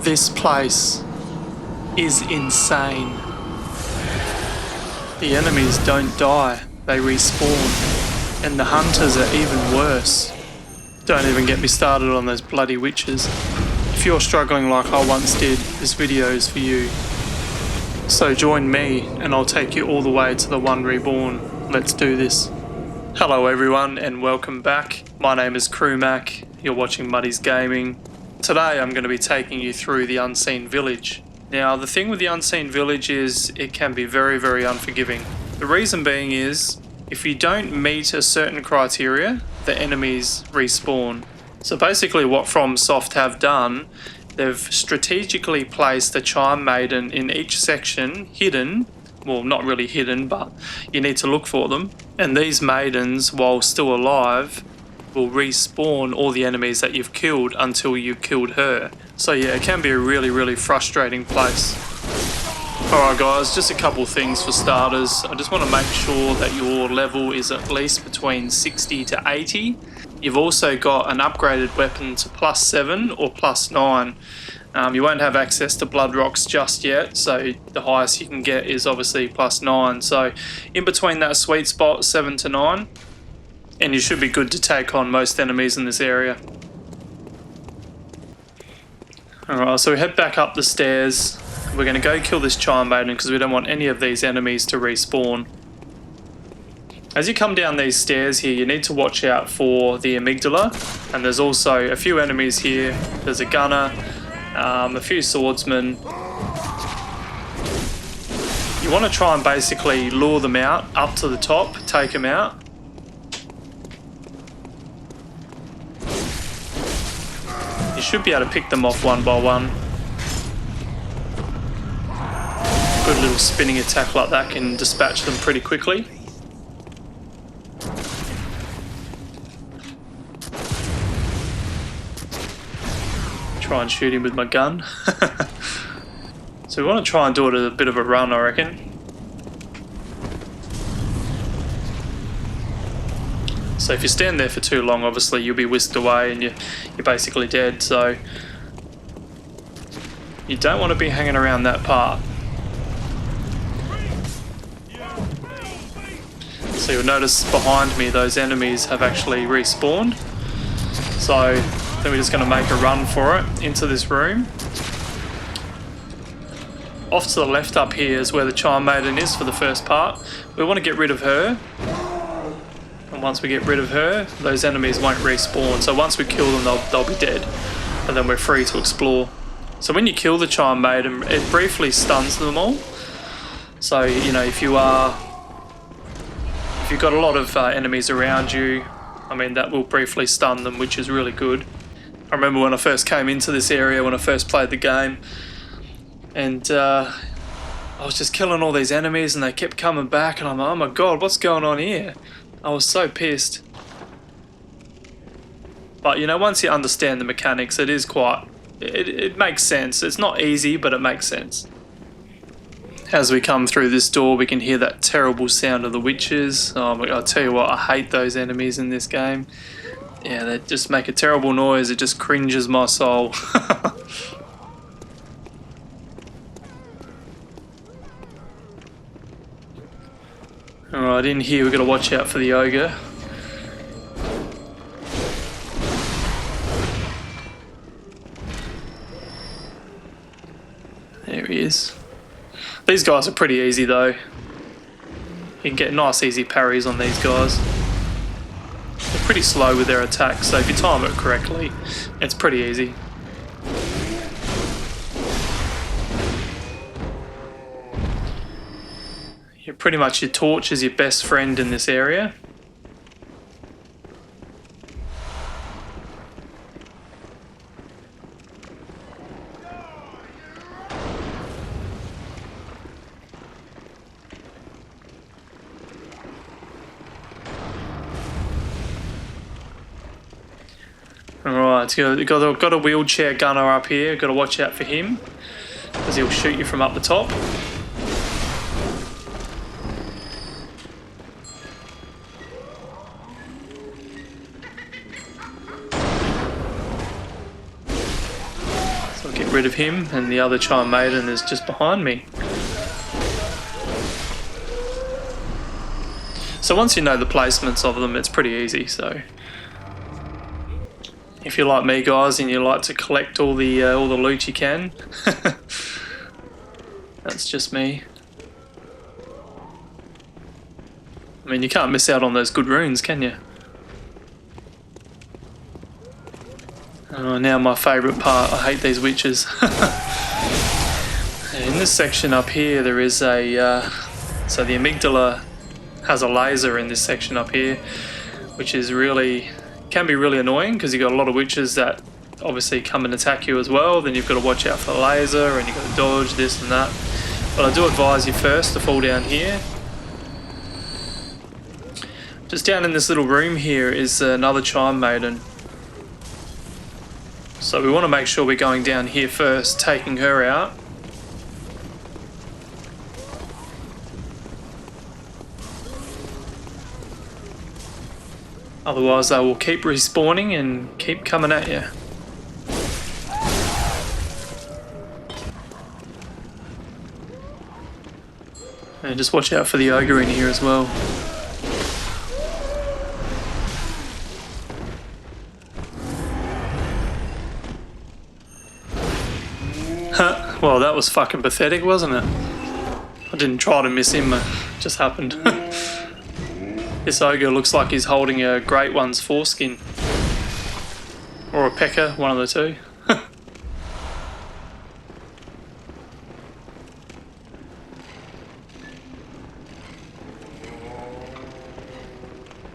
This place is insane. The enemies don't die, they respawn. And the hunters are even worse. Don't even get me started on those bloody witches. If you're struggling like I once did, this video is for you. So join me and I'll take you all the way to the One Reborn. Let's do this. Hello everyone and welcome back. My name is Crewmac. You're watching Muddy's Gaming. Today I'm going to be taking you through the Unseen Village. Now the thing with the Unseen Village is it can be very, very unforgiving. The reason being is if you don't meet a certain criteria, the enemies respawn. So basically what FromSoft have done, they've strategically placed a Charm Maiden in each section, hidden. Well, not really hidden, but you need to look for them. And these maidens, while still alive, will respawn all the enemies that you've killed until you killed her. So yeah, it can be a really, really frustrating place. Alright guys, just a couple things for starters. I just want to make sure that your level is at least between 60 to 80. You've also got an upgraded weapon to +7 or +9. You won't have access to blood rocks just yet, so the highest you can get is obviously +9. So in between that sweet spot, 7 to 9, and you should be good to take on most enemies in this area. Alright, so we head back up the stairs. We're going to go kill this Charm Maiden because we don't want any of these enemies to respawn. As you come down these stairs here, you need to watch out for the amygdala, and there's also a few enemies here. There's a gunner, a few swordsmen. You want to try and basically lure them out up to the top, take them out. You should be able to pick them off one by one. Good little spinning attack like that can dispatch them pretty quickly. Try and shoot him with my gun. So we want to try and do it at a bit of a run, I reckon. So if you stand there for too long, obviously you'll be whisked away and you're basically dead. So you don't want to be hanging around that part. So you'll notice behind me those enemies have actually respawned. So then we're just going to make a run for it into this room. Off to the left up here is where the Charm Maiden is for the first part. We want to get rid of her. And once we get rid of her, those enemies won't respawn. So once we kill them, they'll be dead. And then we're free to explore. So when you kill the Charm Maiden, it briefly stuns them all. So, you know, if you've got a lot of enemies around you, I mean, that will briefly stun them, which is really good. I remember when I first came into this area, when I first played the game, and I was just killing all these enemies and they kept coming back and I'm like, oh my god, what's going on here? I was so pissed. But you know, once you understand the mechanics, it is quite, it makes sense. It's not easy, but it makes sense. As we come through this door, we can hear that terrible sound of the witches. Oh my god, I'll tell you what, I hate those enemies in this game. Yeah, they just make a terrible noise. It just cringes my soul. Alright, in here we've got to watch out for the ogre. There he is. These guys are pretty easy though. You can get nice easy parries on these guys. They're pretty slow with their attacks, so if you time it correctly, it's pretty easy. You're pretty much, your torch is your best friend in this area. Alright, got a wheelchair gunner up here, got to watch out for him, because he'll shoot you from up the top. rid of him, and the other Child Maiden is just behind me. So once you know the placements of them, it's pretty easy. So if you're like me, guys, and you like to collect all the loot you can, that's just me. I mean, you can't miss out on those good runes, can you? Oh, now my favourite part. I hate these witches. In this section up here, there is a... so the amygdala has a laser in this section up here, which is really... can be really annoying because you've got a lot of witches that obviously come and attack you as well. Then you've got to watch out for the laser and you've got to dodge this and that. But I do advise you first to fall down here. Just down in this little room here is another Child Maiden. So we want to make sure we're going down here first, taking her out. Otherwise they will keep respawning and keep coming at you. And just watch out for the ogre in here as well. Well, that was fucking pathetic, wasn't it? I didn't try to miss him, it just happened. This ogre looks like he's holding a Great One's foreskin. Or a pecker, one of the two.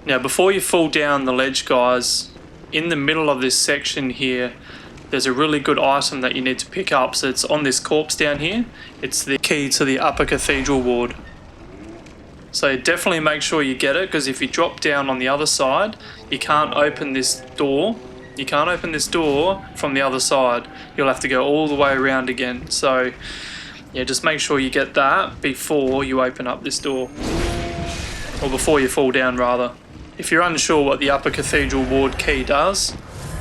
Now, before you fall down the ledge, guys, in the middle of this section here, there's a really good item that you need to pick up. So it's on this corpse down here. It's the key to the upper cathedral ward. So definitely make sure you get it, because if you drop down on the other side, you can't open this door. You can't open this door from the other side. You'll have to go all the way around again. So yeah, just make sure you get that before you open up this door. Or before you fall down, rather. If you're unsure what the upper cathedral ward key does,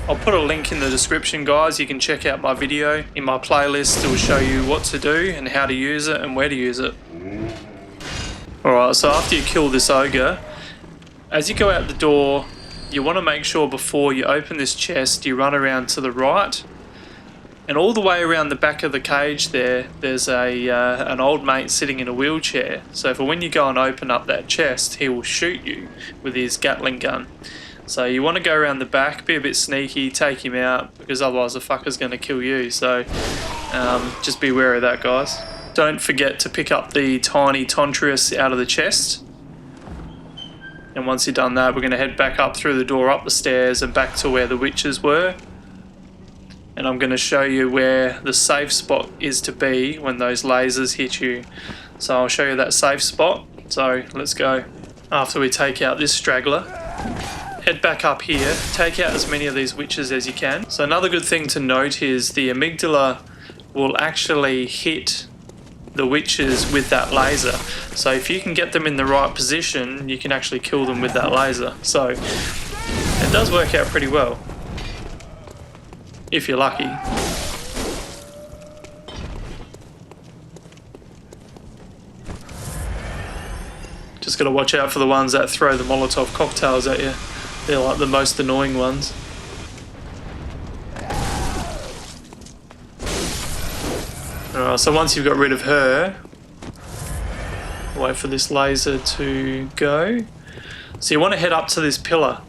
I'll put a link in the description, guys. You can check out my video in my playlist. It will show you what to do and how to use it and where to use it. Alright, so after you kill this ogre, as you go out the door, you want to make sure before you open this chest, you run around to the right. And all the way around the back of the cage there's an old mate sitting in a wheelchair. So for when you go and open up that chest, he will shoot you with his Gatling gun. So you want to go around the back, be a bit sneaky, take him out, because otherwise the fucker's going to kill you. So just be aware of that, guys. Don't forget to pick up the tiny Tontrius out of the chest. And once you've done that, we're going to head back up through the door, up the stairs, and back to where the witches were. And I'm going to show you where the safe spot is to be when those lasers hit you. So I'll show you that safe spot. So let's go. After we take out this straggler, head back up here, take out as many of these witches as you can. So another good thing to note is the amygdala will actually hit the witches with that laser. So if you can get them in the right position, you can actually kill them with that laser. So it does work out pretty well, if you're lucky. Just gotta watch out for the ones that throw the Molotov cocktails at you. They're like the most annoying ones. Alright, so once you've got rid of her, wait for this laser to go. So you want to head up to this pillar.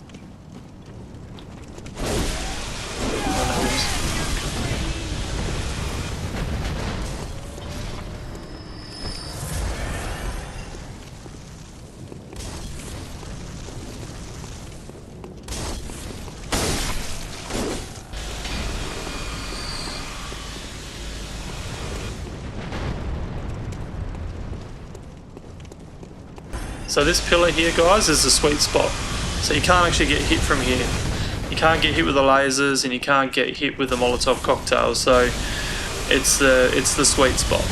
So this pillar here, guys, is the sweet spot. So you can't actually get hit from here. You can't get hit with the lasers and you can't get hit with the Molotov cocktails. So it's the sweet spot.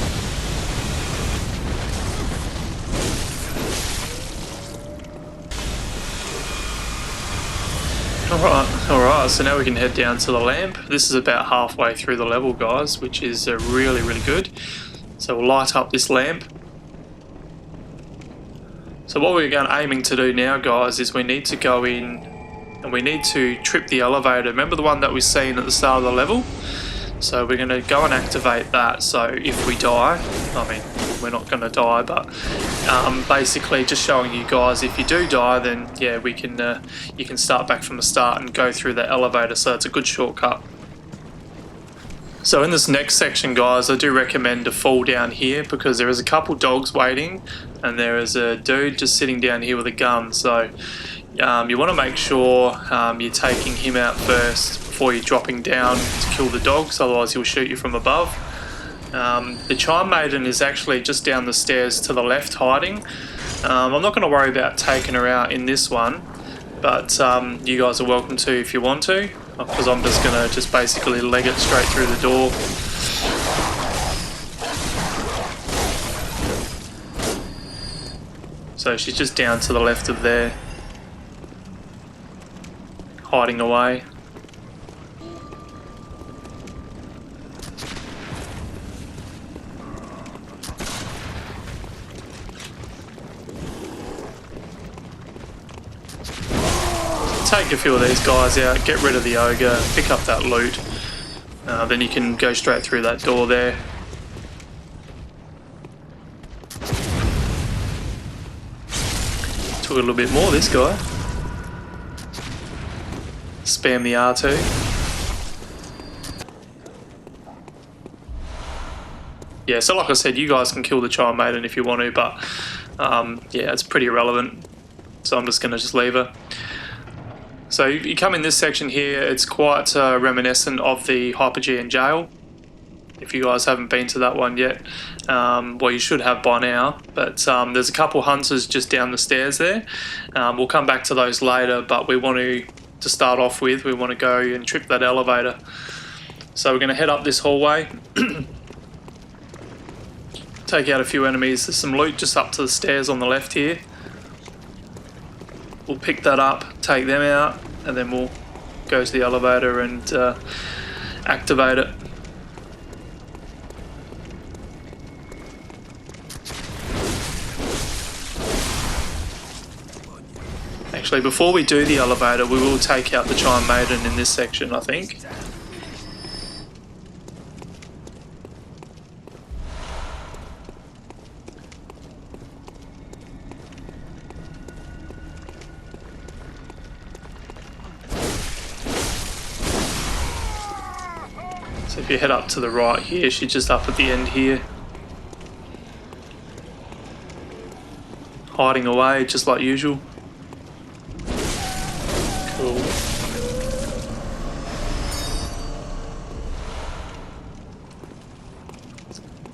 Alright. Alright, so now we can head down to the lamp. This is about halfway through the level, guys, which is really, really good. So we'll light up this lamp. So what we're aiming to do now, guys, is we need to go in and we need to trip the elevator. Remember the one that we've seen at the start of the level? So we're going to go and activate that. So if we die, I mean, we're not going to die, but basically just showing you guys, if you do die, then yeah, we can you can start back from the start and go through the elevator. So it's a good shortcut. So in this next section, guys, I do recommend to fall down here because there is a couple dogs waiting and there is a dude just sitting down here with a gun. So you want to make sure you're taking him out first before you're dropping down to kill the dogs, otherwise he'll shoot you from above. The Charm Maiden is actually just down the stairs to the left hiding. I'm not going to worry about taking her out in this one, but you guys are welcome to if you want to, because I'm just going to basically leg it straight through the door. So she's just down to the left of there, hiding away. Take a few of these guys out, get rid of the ogre, pick up that loot, then you can go straight through that door there. Took a little bit more, this guy. Spam the R2. Yeah, so like I said, you guys can kill the Child Maiden if you want to, but yeah, it's pretty irrelevant. So I'm just going to leave her. So you come in this section here, it's quite reminiscent of the Hypergean jail. If you guys haven't been to that one yet, well, you should have by now, but there's a couple hunters just down the stairs there. We'll come back to those later, but we want to start off with, we want to go and trip that elevator. So we're going to head up this hallway, take out a few enemies. There's some loot just up to the stairs on the left here. We'll pick that up, take them out, and then we'll go to the elevator and activate it. Actually, before we do the elevator, we will take out the Charm Maiden in this section, I think. So if you head up to the right here, she's just up at the end here. Hiding away, just like usual. Cool.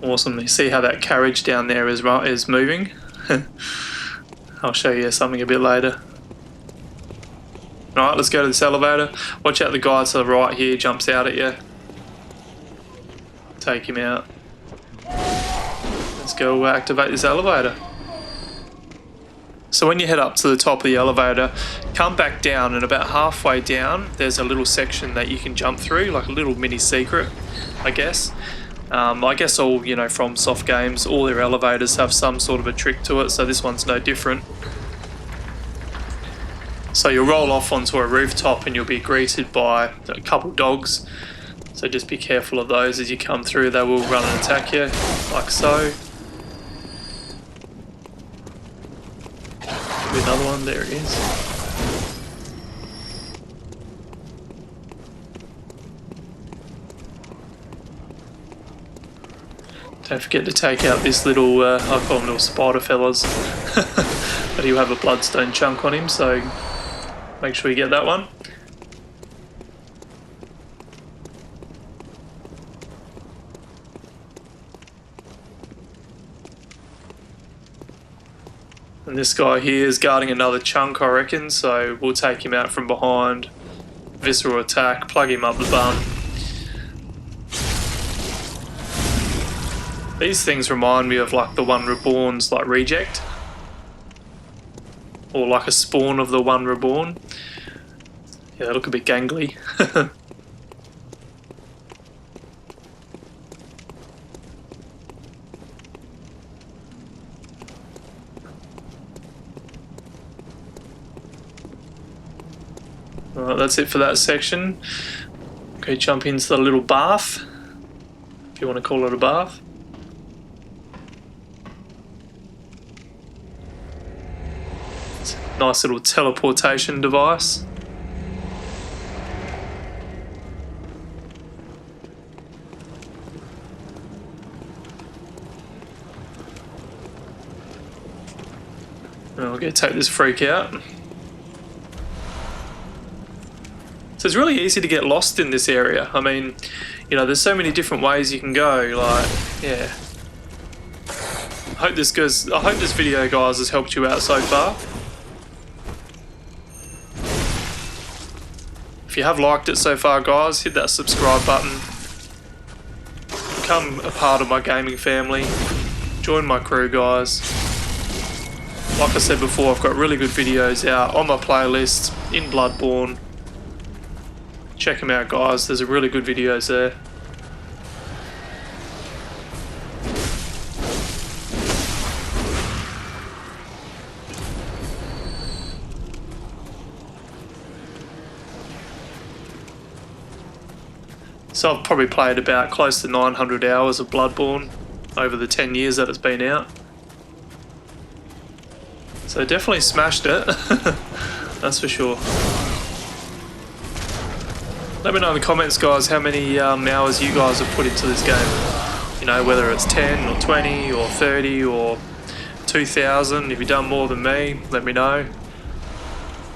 Awesome. You see how that carriage down there is moving? I'll show you something a bit later. Alright, let's go to this elevator. Watch out, the guy to the right here jumps out at you. Take him out. Let's go activate this elevator. So when you head up to the top of the elevator, come back down, and about halfway down there's a little section that you can jump through, like a little mini secret, I guess. I guess all, you know, from soft games, all their elevators have some sort of a trick to it, so this one's no different. So you'll roll off onto a rooftop and you'll be greeted by a couple dogs. So just be careful of those as you come through. They will run and attack you, like so. Another one, there it is. Don't forget to take out this little, I call them little spider fellas. But he'll have a bloodstone chunk on him, so make sure you get that one. And this guy here is guarding another chunk, I reckon, so we'll take him out from behind. Visceral attack, plug him up the bum. These things remind me of like the One Reborn's like reject. Or like a spawn of the One Reborn. Yeah, they look a bit gangly. Alright, that's it for that section. Okay, jump into the little bath, if you want to call it a bath. It's a nice little teleportation device. I'll go take this freak out. So it's really easy to get lost in this area. I mean, you know, there's so many different ways you can go. Like, yeah. I hope this video, guys, has helped you out so far. If you have liked it so far, guys, hit that subscribe button. Become a part of my gaming family. Join my crew, guys. Like I said before, I've got really good videos out on my playlist in Bloodborne. Check them out, guys. There's a really good videos there. So I've probably played about close to 900 hours of Bloodborne over the 10 years that it's been out. So definitely smashed it. That's for sure. Let me know in the comments, guys, how many hours you guys have put into this game. You know, whether it's 10 or 20 or 30 or 2,000. If you've done more than me, let me know.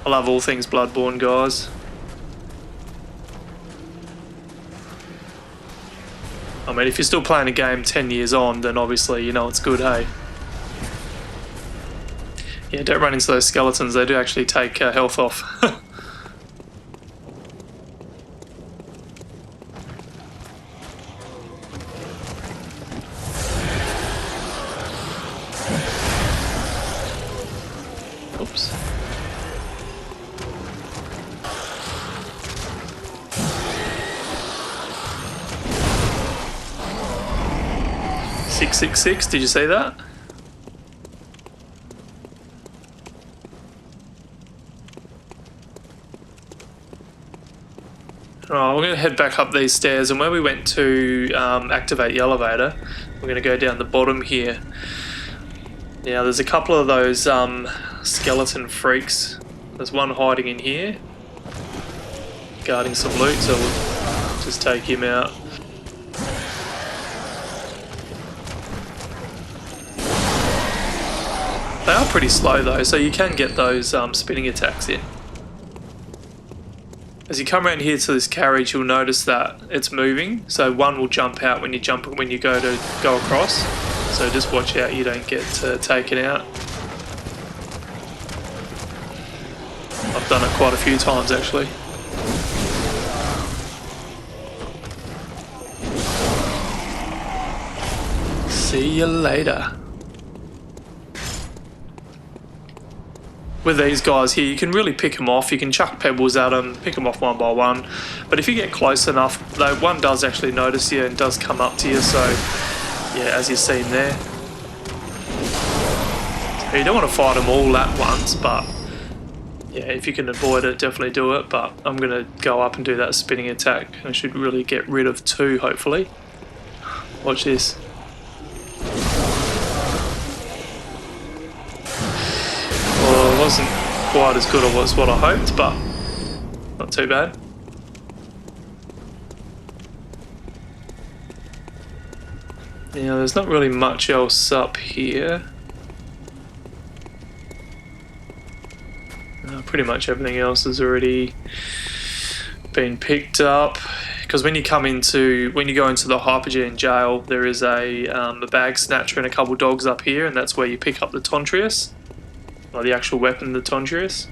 I love all things Bloodborne, guys. I mean, if you're still playing a game 10 years on, then obviously you know it's good, hey? Yeah, don't run into those skeletons. They do actually take health off. Oops. "666", did you see that? Alright, we're going to head back up these stairs, and where we went to activate the elevator, we're going to go down the bottom here. Now there's a couple of those skeleton freaks. There's one hiding in here, guarding some loot, so we'll just take him out. They are pretty slow though, so you can get those spinning attacks in. As you come around here to this carriage, you'll notice that it's moving. So one will jump out when you go to go across. So just watch out you don't get taken out. I've done it quite a few times actually. See you later. With these guys here, you can really pick them off. You can chuck pebbles at them, pick them off one by one. But if you get close enough, though, one does actually notice you and does come up to you. So, yeah, as you've seen there. So you don't want to fight them all at once, but yeah, if you can avoid it, definitely do it. But I'm going to go up and do that spinning attack. I should really get rid of two, hopefully. Watch this. Wasn't quite as good as what I hoped, but not too bad. Yeah, there's not really much else up here. Pretty much everything else has already been picked up. Because when you go into the Hypogean jail, there is a bag snatcher and a couple dogs up here, and that's where you pick up the Tontrius. Or the actual weapon, the Tontrius.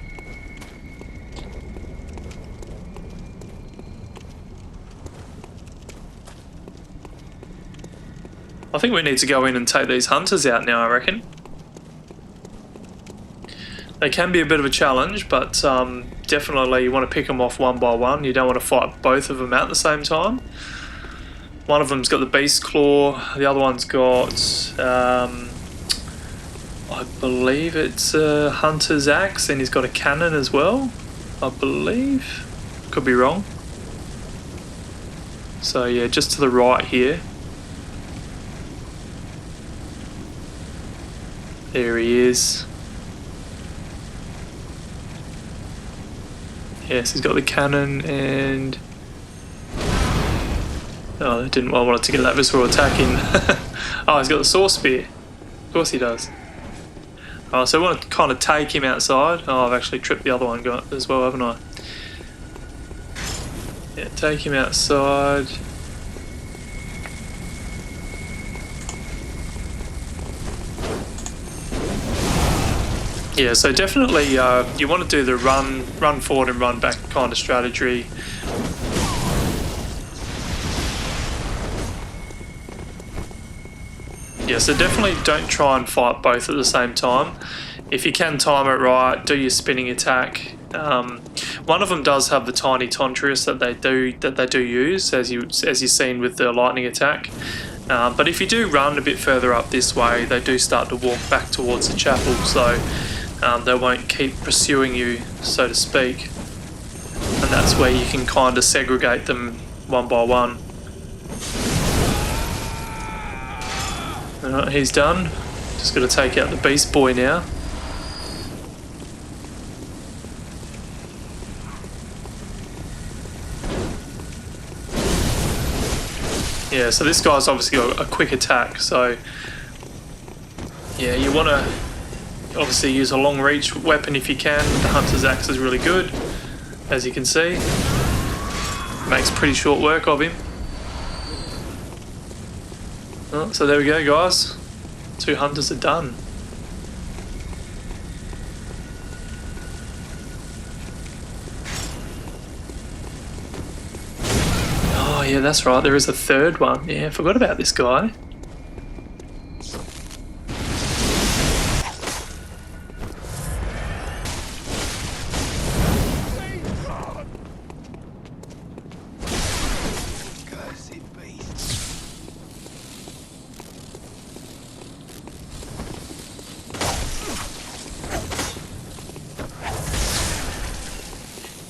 I think we need to go in and take these hunters out now, I reckon. They can be a bit of a challenge, but definitely you want to pick them off one by one. You don't want to fight both of them at the same time. One of them's got the beast claw, the other one's got, I believe it's a hunter's axe, and he's got a cannon as well, I believe. Could be wrong. So yeah, just to the right here. There he is. Yes, he's got the cannon and... Oh, I didn't. I wanted to get that visceral attack in. Oh, he's got the sword spear. Of course he does. Oh, so I want to kind of take him outside. Oh, I've actually tripped the other one as well, haven't I? Yeah, take him outside. Yeah, so definitely you want to do the run forward and run back kind of strategy. Yeah, so definitely don't try and fight both at the same time. If you can time it right, do your spinning attack. One of them does have the tiny tontress that they do use, as you've seen with the lightning attack. But if you do run a bit further up this way, they do start to walk back towards the chapel, so they won't keep pursuing you, so to speak. And that's where you can kind of segregate them one by one. Alright, he's done. Just got to take out the beast boy now. Yeah, so this guy's obviously got a quick attack, so yeah, you want to obviously use a long reach weapon if you can. The hunter's axe is really good, as you can see. Makes pretty short work of him. Oh, so there we go, guys. 2 hunters are done. Oh yeah, that's right, there is a third one. Yeah, I forgot about this guy.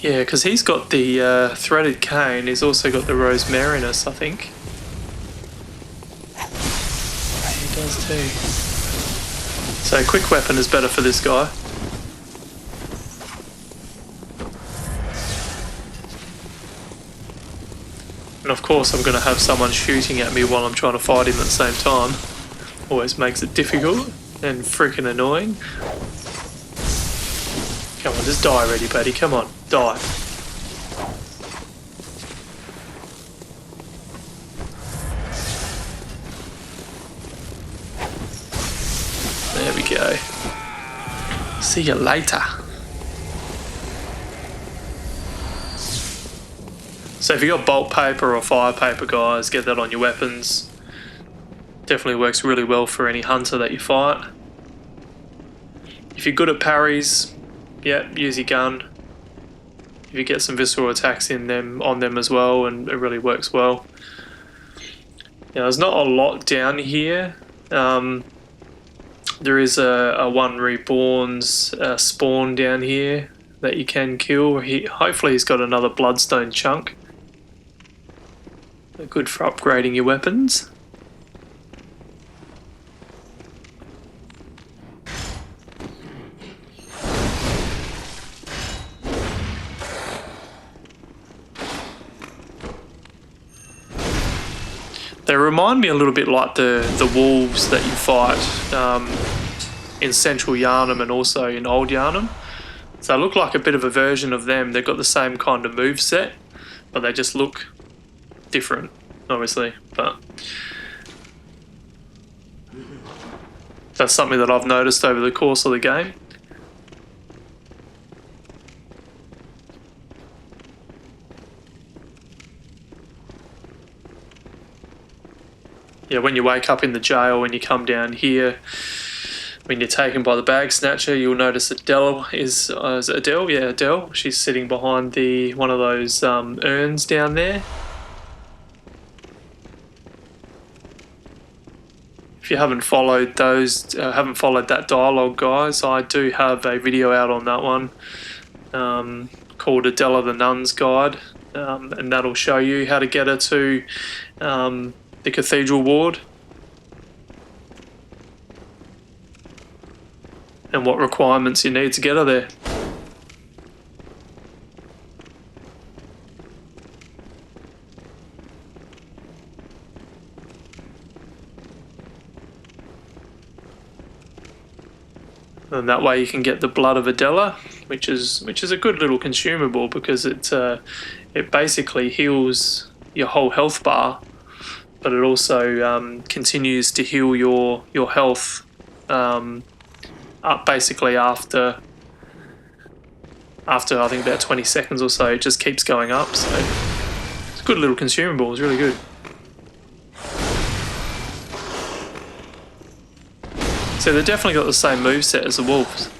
Yeah, because he's got the threaded cane, he's also got the rosemarinus, I think. He does too. So quick weapon is better for this guy. And of course I'm going to have someone shooting at me while I'm trying to fight him at the same time. Always makes it difficult and freaking annoying. Come on, just die already, buddy. Come on, die. There we go. See you later. So if you got bolt paper or fire paper, guys, get that on your weapons. Definitely works really well for any hunter that you fight. If you're good at parries, yeah, use your gun. If you get some visceral attacks on them as well, and it really works well. Now, there's not a lot down here. There is a one reborn's spawn down here that you can kill. Hopefully he's got another bloodstone chunk. Good for upgrading your weapons. They remind me a little bit like the wolves that you fight in Central Yarnum and also in Old Yarnum. So they look like a bit of a version of them. They've got the same kind of move set, but they just look different, obviously. But that's something that I've noticed over the course of the game. Yeah, when you wake up in the jail, when you come down here, When you're taken by the bag snatcher, you'll notice Adele is it Adele? Yeah, Adele. She's sitting behind one of those urns down there. If you haven't followed that dialogue, guys, I do have a video out on that one called Adela the Nun's Guide, and that'll show you how to get her to the Cathedral Ward and what requirements you need to get her there. And that way you can get the blood of Adela, which is a good little consumable because it basically heals your whole health bar, but it also continues to heal your health up basically after I think about 20 seconds or so. It just keeps going up, so it's a good little consumable. It's really good. So they've definitely got the same moveset as the wolves.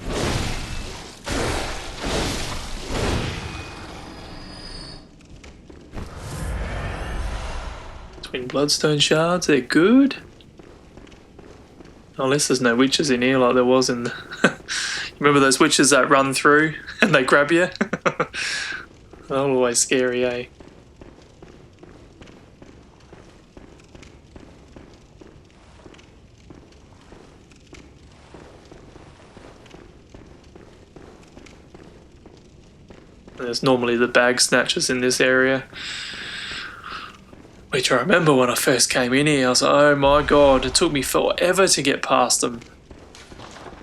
Twin bloodstone shards, they're good. Unless there's no witches in here like there was in the... Remember those witches that run through and they grab you? They're always scary, eh? There's normally the bag snatchers in this area, which I remember when I first came in here, I was like, oh my god, it took me forever to get past them.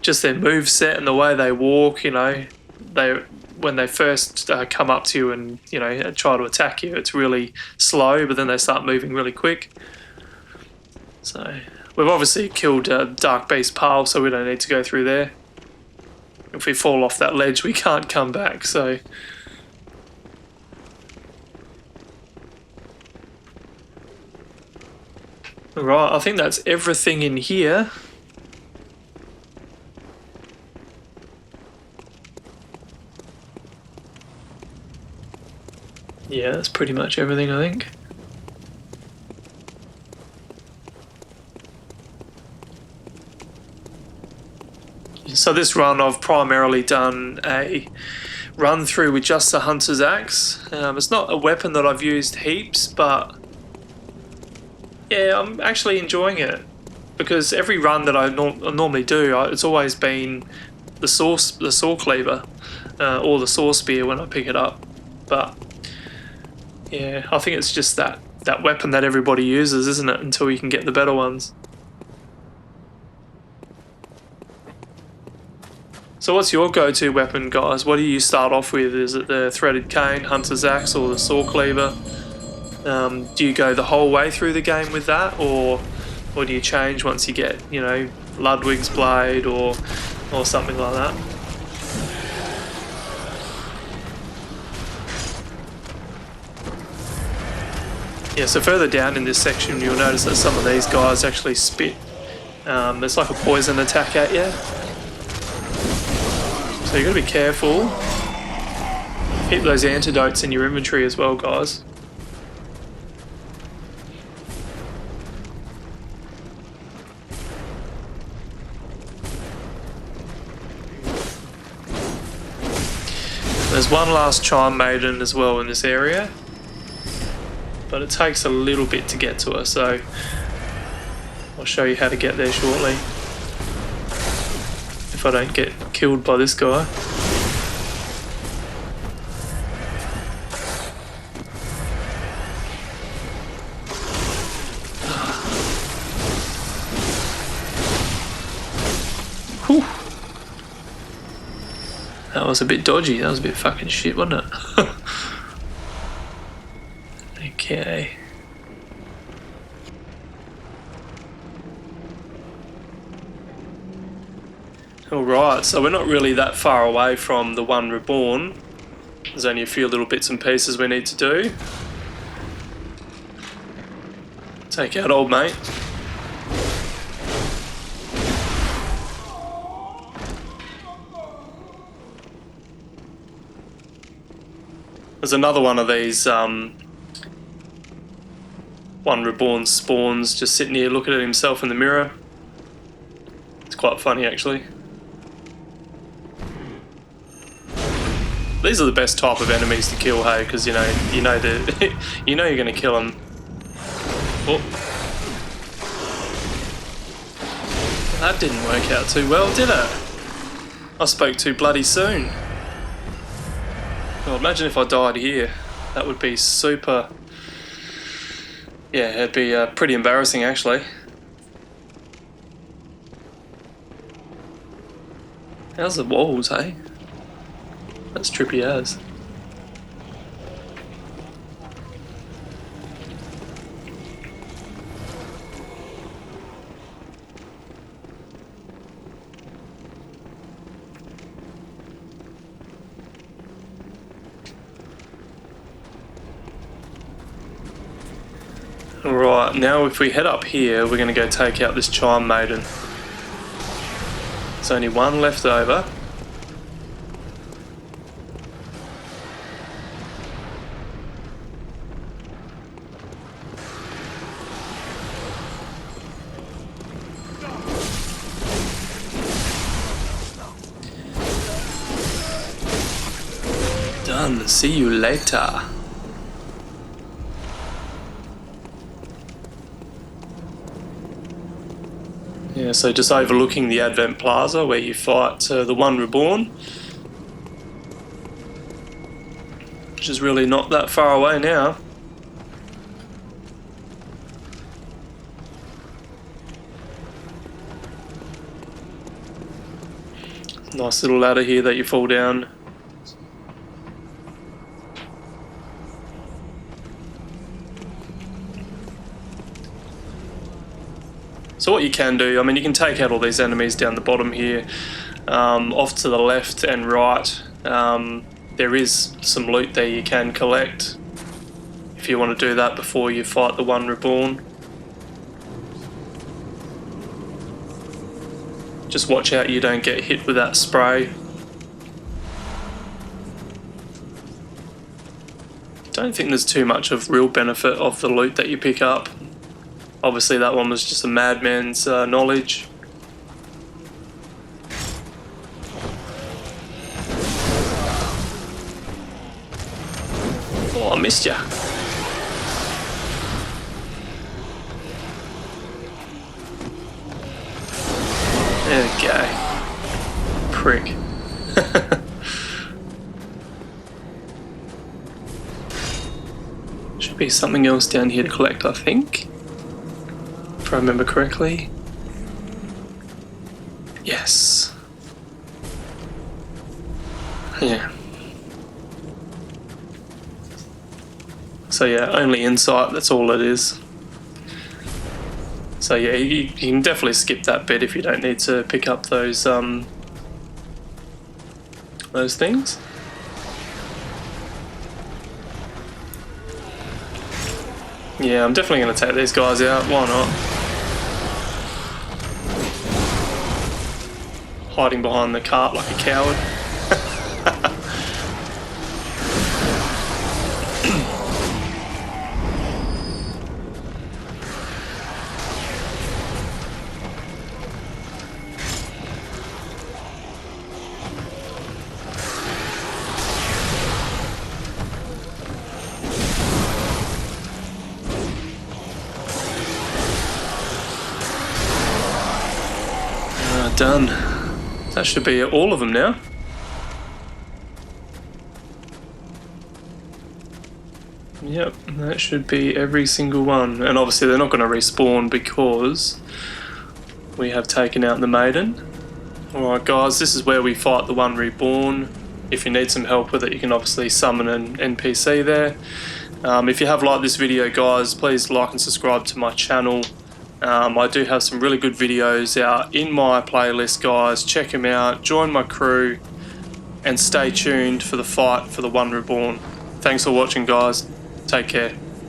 Just their moveset and the way they walk, you know, when they first come up to you and, you know, try to attack you, it's really slow, but then they start moving really quick. So, we've obviously killed Dark Beast Pile, so we don't need to go through there. If we fall off that ledge, we can't come back, so... Right, I think that's everything in here. Yeah, that's pretty much everything, I think. So this run I've primarily done a run through with just the Hunter's Axe. It's not a weapon that I've used heaps, but yeah, I'm actually enjoying it because every run that I normally do, it's always been the saw cleaver or the saw spear when I pick it up. But yeah, I think it's just that weapon that everybody uses, isn't it? Until you can get the better ones. So what's your go-to weapon, guys? What do you start off with? Is it the threaded cane, Hunter's Axe, or the saw cleaver? Do you go the whole way through the game with that, or do you change once you get, you know, Ludwig's blade or something like that? Yeah, so further down in this section, you'll notice that some of these guys actually spit. It's like a poison attack at you. So you got to be careful. Keep those antidotes in your inventory as well, guys. There's one last Chime Maiden as well in this area, but it takes a little bit to get to her, so I'll show you how to get there shortly. If I don't get killed by this guy. Whew. That was a bit dodgy, that was a bit fucking shit, wasn't it? Okay. Alright, so we're not really that far away from the one reborn. There's only a few little bits and pieces we need to do. Take out old mate. There's another one of these one reborn spawns just sitting here looking at himself in the mirror. It's quite funny actually. These are the best type of enemies to kill, hey, because you know that you know you're going to kill them. Oh. That didn't work out too well, did it? I spoke too bloody soon. Well, imagine if I died here. That would be super... Yeah, it'd be pretty embarrassing actually. How's the walls, hey? That's trippy as. Alright, now if we head up here, we're going to go take out this Chime Maiden. There's only one left over. Done. See you later. Yeah, so just overlooking the Advent Plaza where you fight the One Reborn, which is really not that far away now. Nice little ladder here that you fall down. So what you can do, I mean, you can take out all these enemies down the bottom here. Off to the left and right, there is some loot there you can collect if you want to do that before you fight the One Reborn. Just watch out you don't get hit with that spray. Don't think there's too much of real benefit of the loot that you pick up. Obviously that one was just a madman's knowledge. Oh, I missed ya. There we go. Prick. Should be something else down here to collect, I think. If I remember correctly. Yes. Yeah. So yeah, only insight, that's all it is. So yeah, you can definitely skip that bit if you don't need to pick up those things. Yeah, I'm definitely going to take these guys out, why not? Hiding behind the cart like a coward. Done. That should be all of them now. Yep, that should be every single one. And obviously they're not going to respawn because we have taken out the Maiden. Alright guys, this is where we fight the One Reborn. If you need some help with it, you can obviously summon an NPC there. If you have liked this video guys, please like and subscribe to my channel. I do have some really good videos out in my playlist guys, check them out, join my crew and stay tuned for the fight for the One Reborn. Thanks for watching guys, take care.